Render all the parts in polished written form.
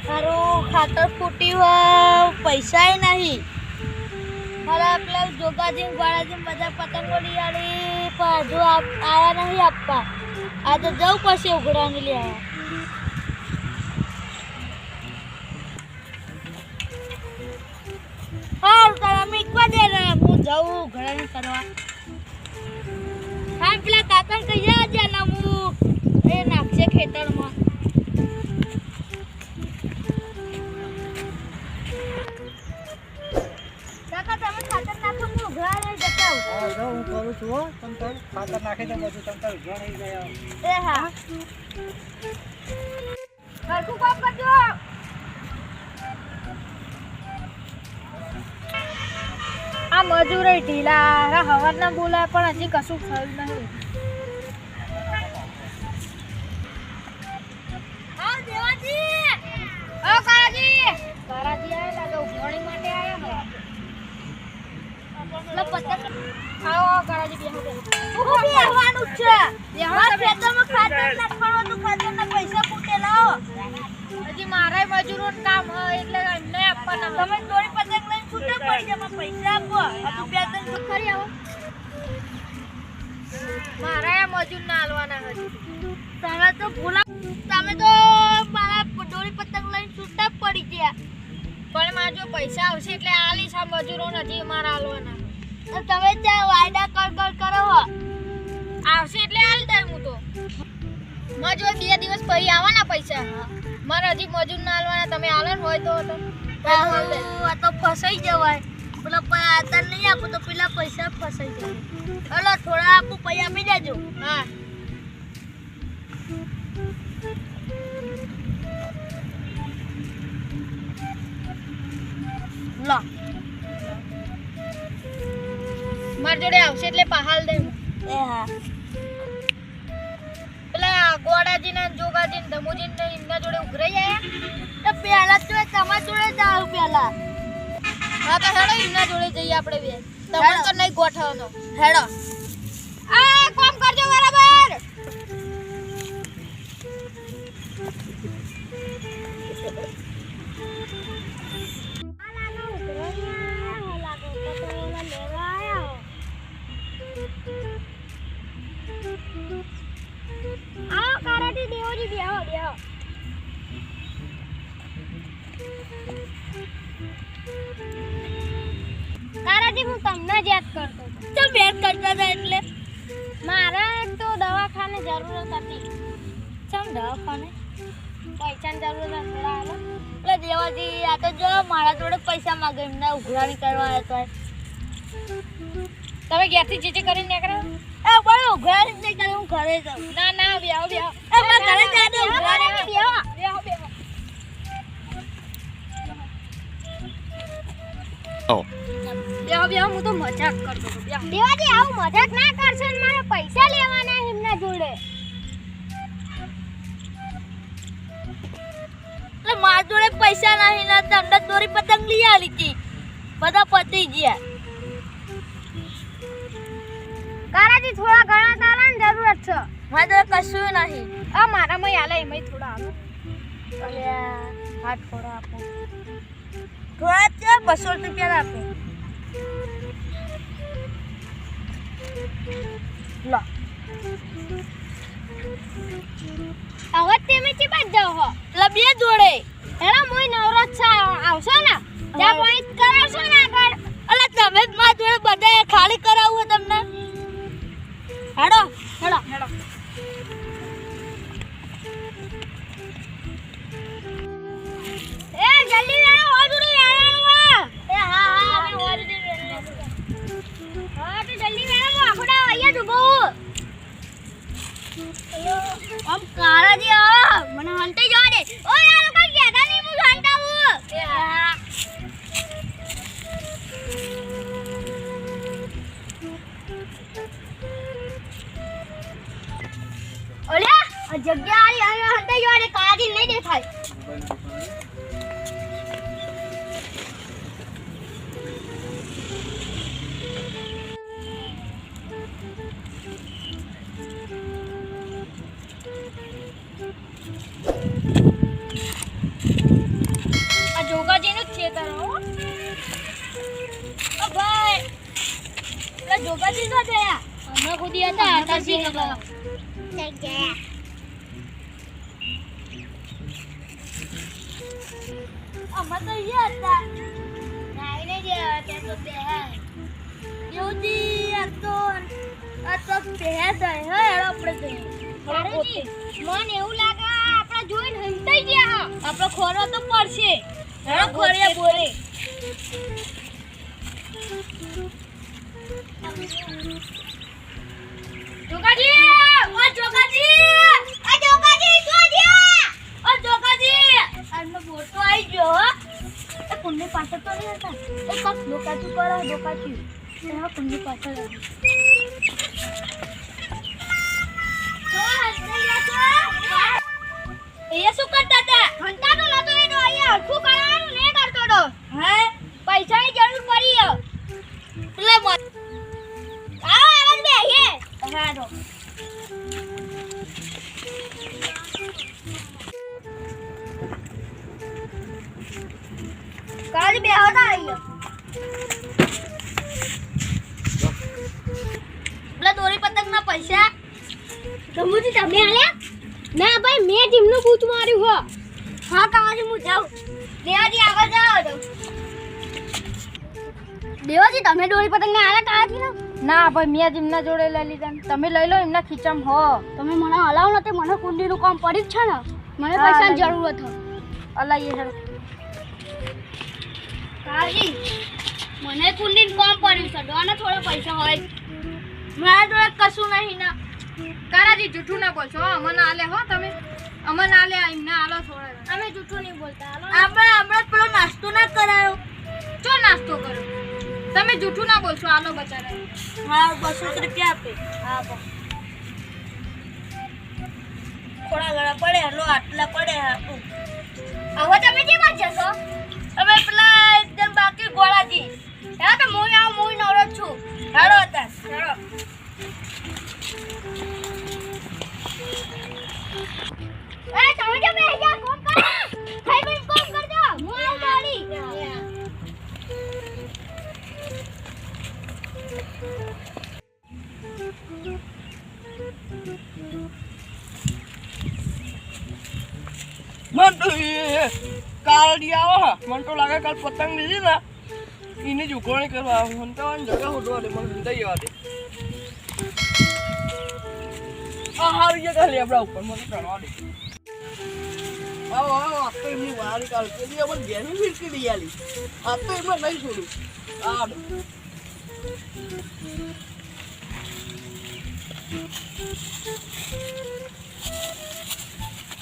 મારું ખાતર ફૂટ્યું પૈસા નહીં. મારા પેલા જોગાજી ગોળાજી બધા પતંગો લઈ આવી પણ હજુ આયા નહીં આપવા. આજે જવું પડશે ઉઘરાણી લઈ આવ્યા. તમે એકવા દે ને હું જાઉં ઉઘરાણી કરવા. હા પેલા કાકા કહી છે ને હું એ નાખશે ખેતરમાં. કાકા તમે ખાતર નાખો હું ઉઘરાણી જતા આવું. હું કરું છું હો. તમ ખાતર નાખી દે બધું તમ ઉઘરા નહીં જાય. એ હા હરખું કામ કરજો. આ મજૂરો ઢીલા હવારના બોલાય પણ હજી કશું થયું નહીં. હા દેવાજી. ઓ કારાજી આયા તો ઉઘરાણી માટે આયા લે પતંગ આવો કારાજી બેહો હું બેહવાનું છે. બેહો મારા તમે. ખેતરમાં ખાતર નાખવાનું હતું. ખાતરના પૈસા ફૂટે લાવો. હજી મારે મજૂરોનું કામ હોય એટલે એમને આપવાના હોય. તમે દોરી પતંગ લઈને છૂટા પડી જાય. પૈસા આપો. આ બે ત્રણ તો ખરી આવો. મારે મજૂર ના હાલવાના હજી. તમે તો ભૂલા. તમે તો મારા દોરી પતંગ લઈને છૂટા પડી ગયા. પણ મારે જો પૈસા આવશે એટલે આલીશ. આ મજૂરો નથી મારા હાલવાના. તો તમે ત્યાં વાયદા કર કરો હો. આવશે એટલે હાલ દે હું તો. મારે જો 2 દિવસ પછી આવવાના પૈસા. મારે હજી મજૂર ના હાલવાના. તમે હાલો ને હોય તો આ તો ફસાઈ જવાય. પેલા આતર નહીં આપો તો પેલા પૈસા ફસાઈ જાય. હલો થોડા આપું પછી આપી દેજો. હા લો મારી જોડે આવશે એટલે પહાલ દે હું. એ હા પેલા ગોડાજી ને જોગાજી ને ધમુજી ને એમના જોડે ઉઘરાઈ આયા. તો પહેલા તો તમારા જોડે જ આવું પહેલા. હા તો હેડો એમના જોડે જઈએ આપણે બે. તમને તો નહીં ગોઠવનો. હેડો. આ કામ કરજો બરાબર. આવો કારાજી દેવજી બેહો બેહો. કારાજી હું તમને જ યાદ કરતો હતો. ચમ વેટ કરતા હતા એટલે. મારે એક તો દવાખાને જરૂરત હતી. ચમ દવાખાને. પૈસાની જરૂરત હતી થોડા હાલો. એટલે દેવાજી આ તો જો મારા જોડે પૈસા માંગે એમને ઉઘરાણી કરવા આવ્યા તો. તમે ઘેરથી જે કરીને નીકળો. એ બળો ઉઘરાણી જ નહીં કરે હું ઘરે જાઉં. ના ના બેહો બેહો. એ મેં ઘરે જાય તો ઉઘરાણી બેહો બેહો બેહો. બેહો બેહો હું તો મજાક કરતો હતો. બેહો. દેવાજી આવું મજાક ના કરશો ને મારે પૈસા લેવાના એમના જોડે. એટલે મારા જોડે પૈસા નહીં ને તમને દોરી પતંગ લઈ આલી હતી. બધા પતી ગયા. કારાજી થોડા ઘણા તાલાની જરૂરત છે. મારા જોડે કશું નહીં. આ મારામાં હાલે એમાંય થોડા હાલો. અલ્યા હા થોડા આપો. થોડા છે 200 રૂપિયા આપો. લો હવે તમે ચી બાજ જાવ હો. એટલે બે જોડે. એના મોય નવરાત છે આવશો ને ત્યાં પાણી કરાવશો ને આગળ. અલે તમે જ મારા જોડે બધા ખાલી કરાવવું હોય તમને. હેડો હેડો હેડો. એ જલ્દી વેણો હોજુડી વેણવાનું આ. એ હા હા અમે હોજુડી વેણવાનું. હા તો જલ્દી વેણો આખોડા અહીંયા ડૂબો. આમ કારાજી આ મને હંતે જવા દે. ઓય આ લોકો કહેતા નહીં હું હંતાવું. એ હા. ઓલ્યા આ જગ્યા આલી હંતે જવા દે. કારાજી નહીં દેખાય. જોગાજી તો ગયા અમે ખુદી હતા હતા સી ખબર અમે તો અહીંયા હતા નાઈને ગયા ત્યાં તો બેહા યોજી આ તો બેહા જાય હે આપણે જઈએ મને એવું લાગે આપણા જોઈને હંતાઈ ગયા આપણે ખોરો તો પડશે હેડો ખોરિયા બોરે જોગાજી ઓ જોગાજી આ જોગાજી જોજ્યા ઓ જોગાજી આનો બોટો આવી ગયો હો એ કુંડી પાછળ તો નહીં હતા એ કાક ડોકાચું કરો ડોકાચું એમાં કુંડી પાછળ આવી એ શું કરતા હતા હંતા તો નતો એનો અહીંયા હરખું કરવાનું ને કરતો તો હે પૈસાની જરૂર પડી એટલે આવો આવાજ બેહીએ હારો કાલી બેહો ના આયો પેલા દોરી પતંગના પૈસા ગમુજી તમે આલ્યા ના ભાઈ મેં જીમનું બૂચ માર્યું હો હા કાવાજી હું જાઉં દેવાજી આગળ જાઓ તો દેવાજી તમે દોરી પતંગ ને આલ્યા કાજી ના ભાઈ મેં જીમના જોડે લઈ લીધા તમે લઈ લો એમના ખીચામ હો તમે મને હલાવ નથી મને કુંડીનું કામ પડ્યું જ છે ને મને પૈસાની જરૂર હતી અલાઈએ હેડો કાજી મને કુંડીનું કામ પડ્યું છે દોને થોડા પૈસા હોય મારા જોડે કશું નહીં ના કારાજી જૂઠું ના બોલશો અમને આલે હો તમે અમને આલે એમને આલો થોડા અમે જૂઠું નહીં બોલતા આપણે હમણાં પેલો નાસ્તો ના કરાયો ચો નાસ્તો કરો તમે જૂઠું ના બોલશો આલો બચારા હા 200 રૂપિયા આપે હા બસ થોડા ઘણા પડે હલો આટલા પડે હા હવે તમે કેવા જશો તમે પેલા એકદમ બાકી ગોળાજી હા તો હું નવરો જ છું હાડો હતા હાડો એ તમે કે બેહી જા કોમ કરો ખાઈ પીને કોમ કરજો હું આવ ગાડી મંટુ કાલ આવો મને તો લાગે કાલ પતંગ લીધી ને એની જ ઉઘરાણી કરવા મને તો જગ્યા હોટવા દે મને હંતાઈ જવા દે આ હારી જગ્યા લે આપણા ઉપર મને ચડવા દે આવો આવો આ તો એમની વારી કાલ પેલી અમને ઘેરની ફીરકી દઈ આલી આ તો એમને નહીં છોડું આ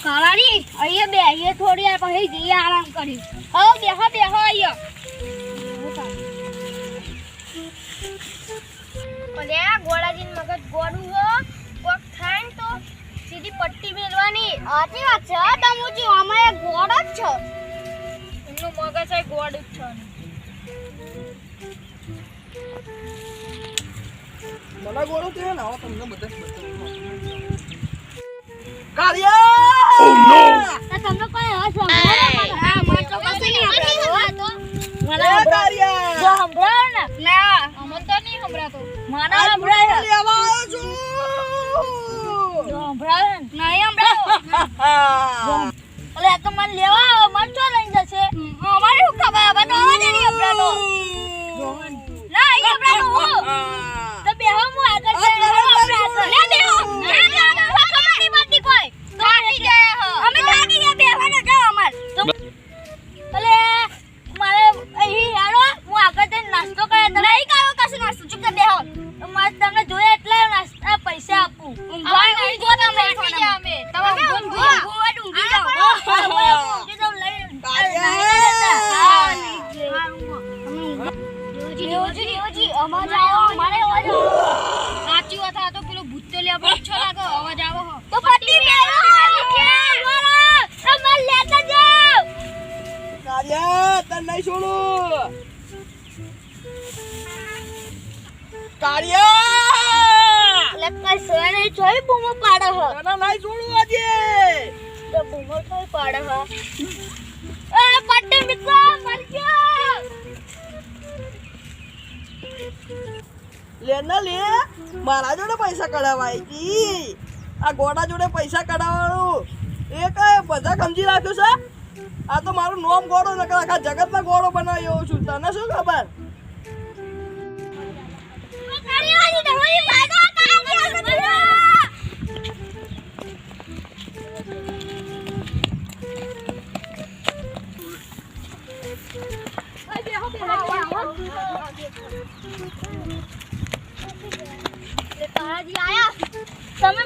કાલાજી અહીંયા બેહીએ થોડી વાર પછી જઈએ આરામ કરી હો બેહો બેહો અહીંયા અલે ગોળાજી મગજ ગોળું હો કોક થાય ને તો સીધી પટ્ટી મેલવાની આજી વાત છે તમુજી અમારે ગોળ જ છે એમનું મગજ છે ગોળ જ છે મને ગોળો તે ને આવો તમને બધા કાળિયા તમને કોઈ હસ હા મને તો કશું નહીં સંભળાતો મને કાળિયા જો સંભળાવ ને ના અમને તો નહીં સંભળાતો મને સંભળાય લેવા આવ્યો છું જો સંભળાવ ને નહીં સંભળાવ અલે આ તો મને લેવા આવો મને તો લઈ જશે અમારે શું ખબર હવે તો અવાજ નહીં સંભળાતો ના અહીં સંભળાતો હું તો બેહો હું આગળ જઈ લે બેહો ખબર નહીં પડતી કોઈ થાકી ગયા હો અમે થાકી ગયા બેહવાનો જાવ અમાર અલે મારે અહીં યારો હું આગળ જઈને નાસ્તો કરે તો નહીં કાયો કશું નાસ્તો ચૂપ બેહો મારે તમને જોઈએ એટલે નાસ્તા પૈસા આપું ઊંઘવા નહીં જો તમે થાકી ગયા અમે તમે ઊંઘો ઊંઘી જાઓ ઊંઘી જાઓ લઈ જી અવાજ આવો મારે અવાજ આવો સાચી વાત આ તો પેલો ભૂત તો લે બહુ છો લાગે અવાજ આવો હો તો પટ્ટી મેલો અમાર લેતા જાઓ કાળિયા તને નહીં છોડું કાળિયા લે કઈ સોને જોઈ બૂમો પાડે હો તને નહીં છોડું આજે તો બૂમો કઈ પાડે હો એ પટ્ટી મિત્ર મર ગયો લે ના લે, મારા જોડે પૈસા કઢાવાય છી. આ ગોડા જોડે પૈસા કઢાવવાનું એ કઈ બધા સમજી રાખ્યું છે. આ તો મારું નોમ ગોળો નકર આખા જગતમાં ગોળો બનાવી એવો છું. તને શું ખબર? તારાજી આયા તમે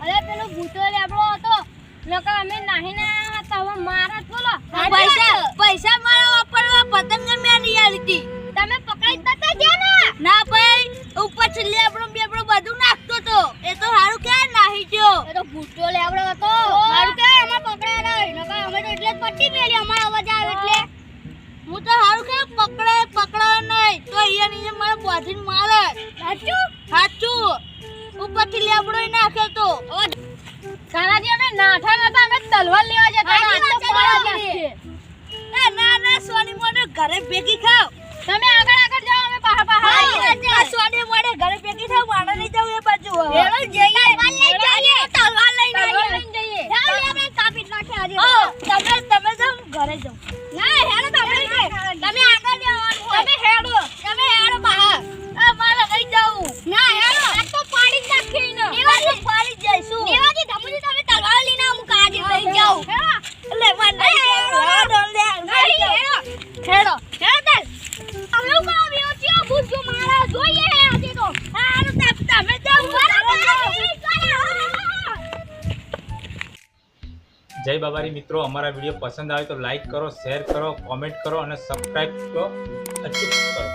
અરે પેલો ભૂતો લેબડો હતો નકર અમે નાહીને આયા હતા હવે મારા જ બોલો પૈસા મારા વાપરવા પતંગ મેં નહીં આલી હતી. તમે પકડી તતા ગયા ને ના ભાઈ, ઉપર છેલ્લે આપણો બેબડો બધું નાખતો તો. એ તો હારું કે નાહી ગયો. એ તો ભૂતો લેબડો હતો સારું કે અમે પકડ્યા નહીં નકર અમે તો એટલે જ પટ્ટી મેલી અમારો અવાજ આવે એટલે હું તો હારું કે પકડાય નહીં તો અહીંયા નીચે મારા બોધીને મારે. સાચું ઉપરથી લેબડો નાખે તો. કાનાજી અમે નાઠા નતા અમે તલવાર લેવા જતા ના સોની મોને ઘરે ભેગી ખાવ. તમે આગળ જાઓ અમે પાહા સોની મોને ઘરે ભેગી ખાવ. મારે નહીં જવું એ બાજુ. તલવાર લઈને જઈએ આપણે કાપી નાખે આજે તમે જાઓ, હું ઘરે જાઉં. ના હેડો તમે આગળ જવાનું તમે હેડો પાહા. મારે નહીં જવું. ના હેડો આ તો પાડી જ નાખી ને દેવાજી પાડી જઈશું. દેવાજી ધમુજી તમે તલવાર લઈને અમુક આજે લઈ જાઓ એટલે મને હેડો હેડો અમે કાવ્યો છે ભૂજો મારા જોઈએ હે આજે તો હારું તમે જાઓ. જય બાબારી મિત્રો, અમારા વિડીયો પસંદ આવે તો લાઈક કરો, શેર કરો, કોમેન્ટ કરો અને સબસ્ક્રાઈબ તો અચૂક કરો.